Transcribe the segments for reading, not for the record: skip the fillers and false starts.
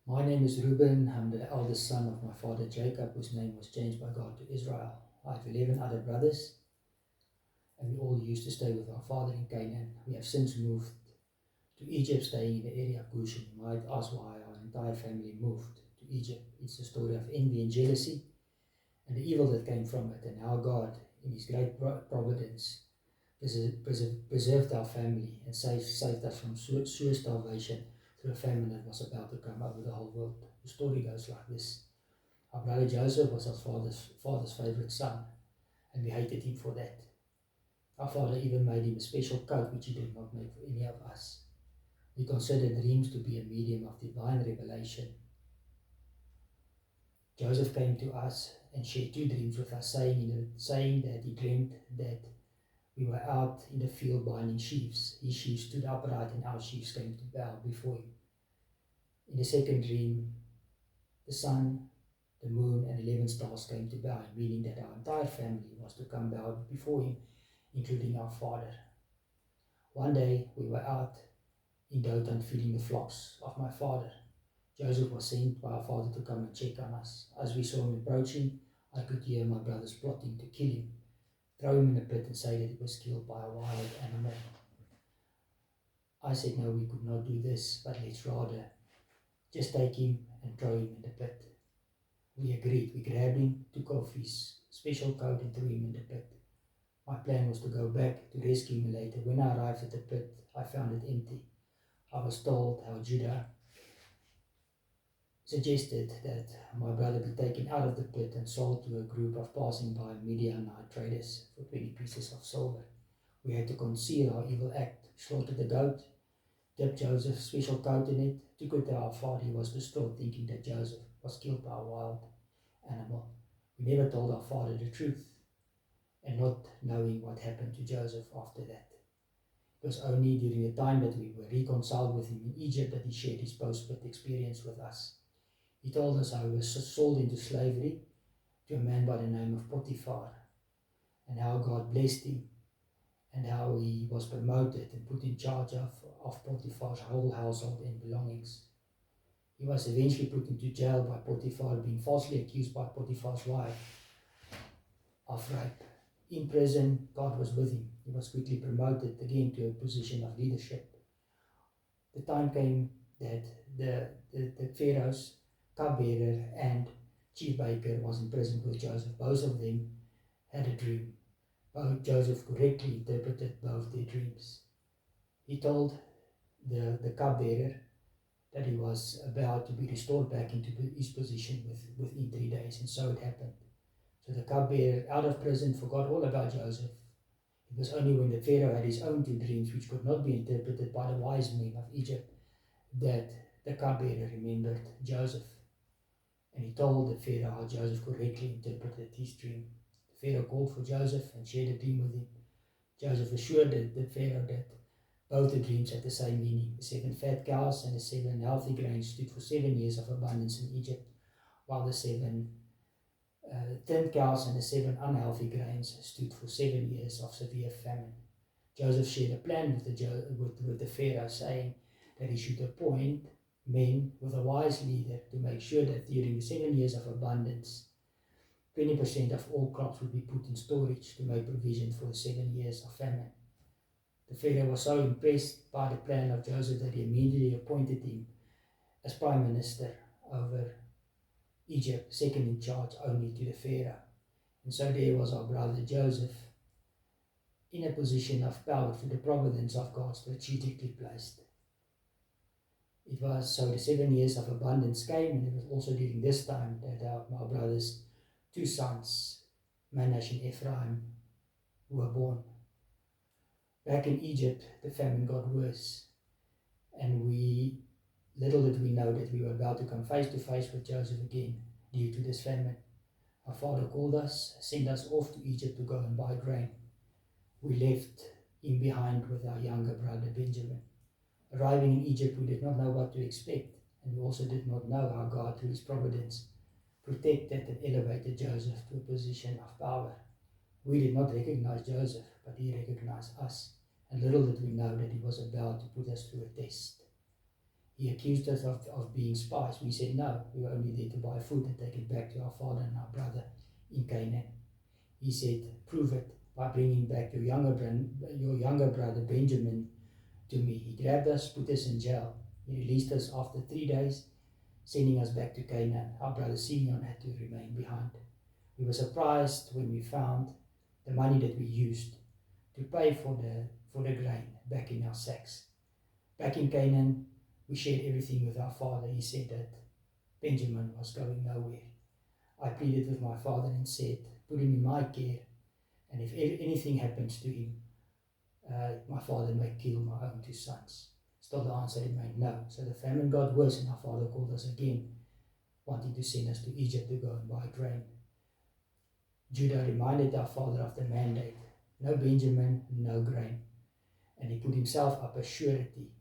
My name is Reuben. I'm the eldest son of my father Jacob, whose name was changed by God to Israel. I have 11 other brothers, and we all used to stay with our father in Canaan. We have since moved to Egypt, staying in the area of Goshen. You might ask why our entire family moved to Egypt. It's a story of envy and jealousy and the evil that came from it, and how God, in His great providence, preserved our family and saved us from sewer starvation through a famine that was about to come over the whole world. The story goes like this. Our brother Joseph was our father's favorite son, and we hated him for that. Our father even made him a special coat, which he did not make for any of us. We consider dreams to be a medium of divine revelation. Joseph came to us and shared 2 dreams with us, saying that he dreamed that we were out in the field binding sheaves. His sheaves stood upright and our sheaves came to bow before him. In the second dream, the sun, the moon, and 11 stars came to bow him, meaning that our entire family was to come bow before him, including our father. One day we were out in Dothan feeding the flocks of my father. Joseph was sent by our father to come and check on us. As we saw him approaching, I could hear my brothers plotting to kill him, throw him in a pit and say that he was killed by a wild animal. I said no, we could not do this, but let's rather just take him and throw him in the pit. We agreed. We grabbed him, took off his special coat and threw him in the pit. My plan was to go back to rescue him later. When I arrived at the pit, I found it empty. I was told how Judah suggested that my brother be taken out of the pit and sold to a group of passing by Midianite traders for 20 pieces of silver. We had to conceal our evil act, slaughtered the goat, dipped Joseph's special coat in it, took it to our father. He was distraught, thinking that Joseph was killed by a wild animal. We never told our father the truth, and not knowing what happened to Joseph after that. It was only during the time that we were reconciled with him in Egypt that he shared his post-pit experience with us. He told us how he was sold into slavery to a man by the name of Potiphar, and how God blessed him, and how he was promoted and put in charge of Potiphar's whole household and belongings. He was eventually put into jail by Potiphar, being falsely accused by Potiphar's wife of rape. In prison, God was with him. He was quickly promoted again to a position of leadership. The time came that the Pharaoh's cupbearer and chief baker was in prison with Joseph. Both of them had a dream. Joseph correctly interpreted both their dreams. He told the cupbearer that he was about to be restored back into his position within 3 days, and so it happened. So the cupbearer out of prison forgot all about Joseph. It was only when the Pharaoh had his own 2 dreams, which could not be interpreted by the wise men of Egypt, that the cupbearer remembered Joseph. And he told the Pharaoh how Joseph correctly interpreted his dream. The Pharaoh called for Joseph and shared the dream with him. Joseph assured the Pharaoh that both the dreams had the same meaning. The 7 fat cows and the 7 healthy grains stood for 7 years of abundance in Egypt, while the 7 thin cows and the 7 unhealthy grains stood for 7 years of severe famine. Joseph shared a plan with the Pharaoh, saying that he should appoint men with a wise leader to make sure that during the 7 years of abundance, 20% of all crops would be put in storage to make provision for the 7 years of famine. The Pharaoh was so impressed by the plan of Joseph that he immediately appointed him as prime minister over Egypt, second in charge only to the Pharaoh. And so there was our brother Joseph in a position of power through the providence of God, strategically placed. It was so the 7 years of abundance came, and it was also during this time that my brother's 2 sons, Manasseh and Ephraim, were born. Back in Egypt, the famine got worse, and little did we know that we were about to come face to face with Joseph again due to this famine. Our father called us, sent us off to Egypt to go and buy grain. We left him behind with our younger brother Benjamin. Arriving in Egypt, we did not know what to expect, and we also did not know how God, through His providence, protected and elevated Joseph to a position of power. We did not recognize Joseph, but he recognized us, and little did we know that he was about to put us through a test. He accused us of being spies. We said no, we were only there to buy food and take it back to our father and our brother in Canaan. He said, prove it by bringing back your younger brother Benjamin to me. He grabbed us, put us in jail. He released us after 3 days, sending us back to Canaan. Our brother Simeon had to remain behind. We were surprised when we found the money that we used to pay for the grain back in our sacks. Back in Canaan, we shared everything with our father. He said that Benjamin was going nowhere. I pleaded with my father and said, put him in my care, and if anything happens to him, my father may kill my own 2 sons. Still the answer remained no. So the famine got worse, and our father called us again, wanting to send us to Egypt to go and buy grain. Judah reminded our father of the mandate, no Benjamin, no grain. And he put himself up as surety,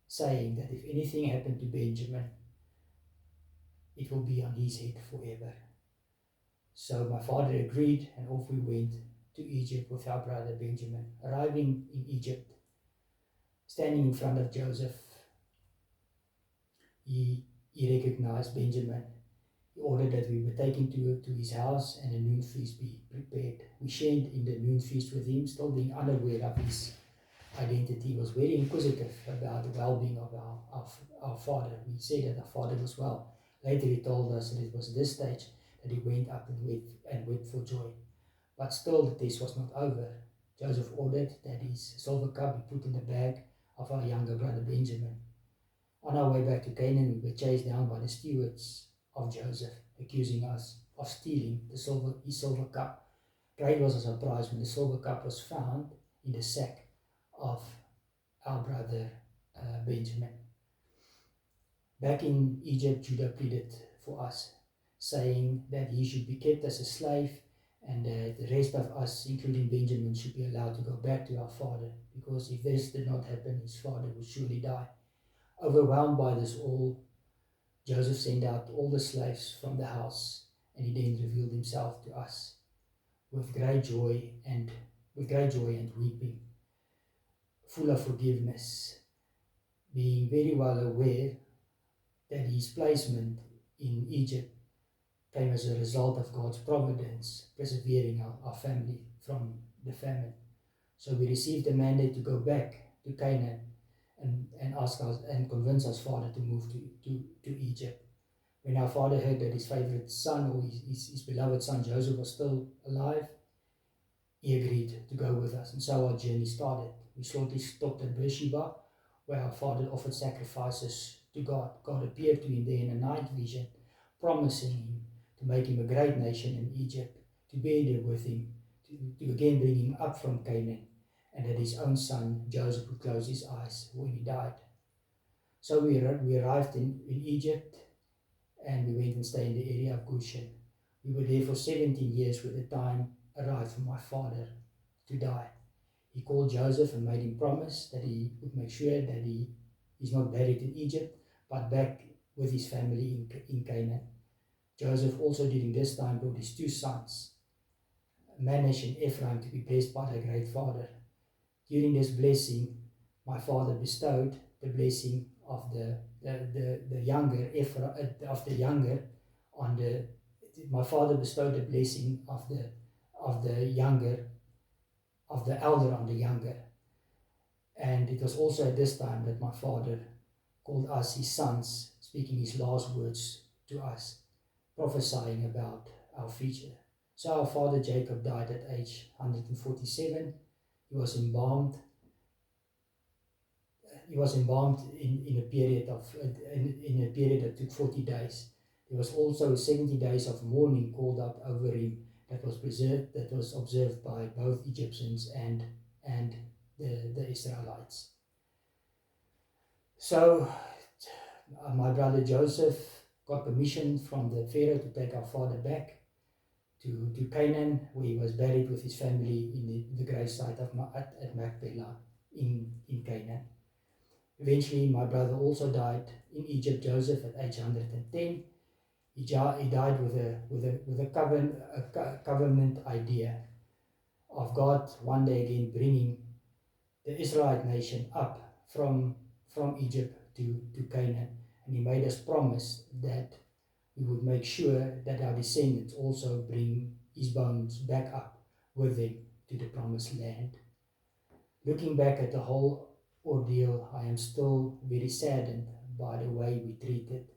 saying that if anything happened to Benjamin, it will be on his head forever. So my father agreed, and off we went to Egypt with our brother Benjamin. Arriving in Egypt, standing in front of Joseph, he recognized Benjamin. He ordered that we were taken to his house and a noon feast be prepared. We shared in the noon feast with him, still being unaware of his identity. He was very inquisitive about the well-being of our father. We said that our father was well. Later he told us that it was at this stage that he went up and wept for joy. But still the test was not over. Joseph ordered that his silver cup be put in the bag of our younger brother Benjamin. On our way back to Canaan, we were chased down by the stewards of Joseph, accusing us of stealing his silver cup. Great was a surprise when the silver cup was found in the sack of our brother Benjamin. Back in Egypt, Judah pleaded for us, saying that he should be kept as a slave, and that the rest of us, including Benjamin, should be allowed to go back to our father, because if this did not happen, his father would surely die. Overwhelmed by this all, Joseph sent out all the slaves from the house, and he then revealed himself to us with great joy and weeping, full of forgiveness, being very well aware that his placement in Egypt came as a result of God's providence, persevering our family from the famine. So we received a mandate to go back to Canaan and ask us and convince our father to move to Egypt. When our father heard that his favorite son, or his beloved son Joseph, was still alive, he agreed to go with us, and so our journey started. We shortly stopped at Beersheba, where our father offered sacrifices to God. God appeared to him there in a night vision, promising him to make him a great nation in Egypt, to be there with him, to again bring him up from Canaan, and that his own son Joseph would close his eyes when he died. So we arrived in Egypt, and we went and stayed in the area of Goshen. We were there for 17 years when the time arrived for my father to die. He called Joseph and made him promise that he would make sure that he is not buried in Egypt, but back with his family in Canaan. Joseph also during this time brought his 2 sons, Manasseh and Ephraim, to be blessed by their great father. During this blessing, my father bestowed the blessing of the younger on the. My father bestowed the blessing of the elder on the younger, and it was also at this time that my father called us his sons, speaking his last words to us, prophesying about our future. So our father Jacob died at age 147. He was embalmed. He was embalmed in a period that took 40 days. There was also 70 days of mourning called out over him that was observed by both Egyptians and the Israelites. So my brother Joseph got permission from the Pharaoh to take our father back to Canaan, where he was buried with his family in the gravesite at Machpelah in Canaan. Eventually, my brother also died in Egypt, Joseph, at age 110. He died with a covenant idea of God one day again bringing the Israelite nation up from Egypt to Canaan. And he made us promise that we would make sure that our descendants also bring his bones back up with them to the promised land. Looking back at the whole ordeal, I am still very saddened by the way we treated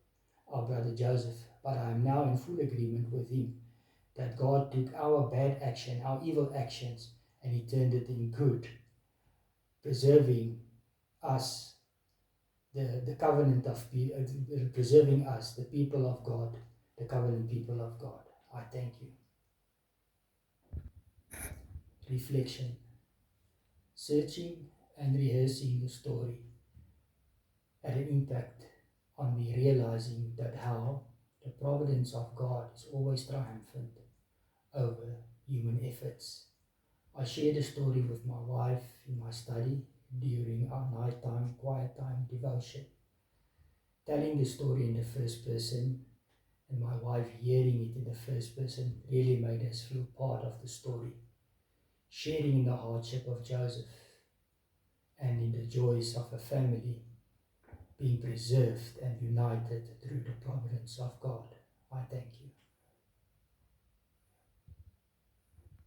our brother Joseph, but I am now in full agreement with him that God took our bad action, our evil actions, and he turned it in good, preserving us, the covenant of preserving us, the people of God, the covenant people of God. I thank you. Reflection. Searching and rehearsing the story had an impact on me, realizing that how the providence of God is always triumphant over human efforts. I shared the story with my wife in my study during our nighttime, quiet time devotion. Telling the story in the first person and my wife hearing it in the first person really made us feel part of the story, sharing in the hardship of Joseph and in the joys of a family being preserved and united through the providence of God. I thank you.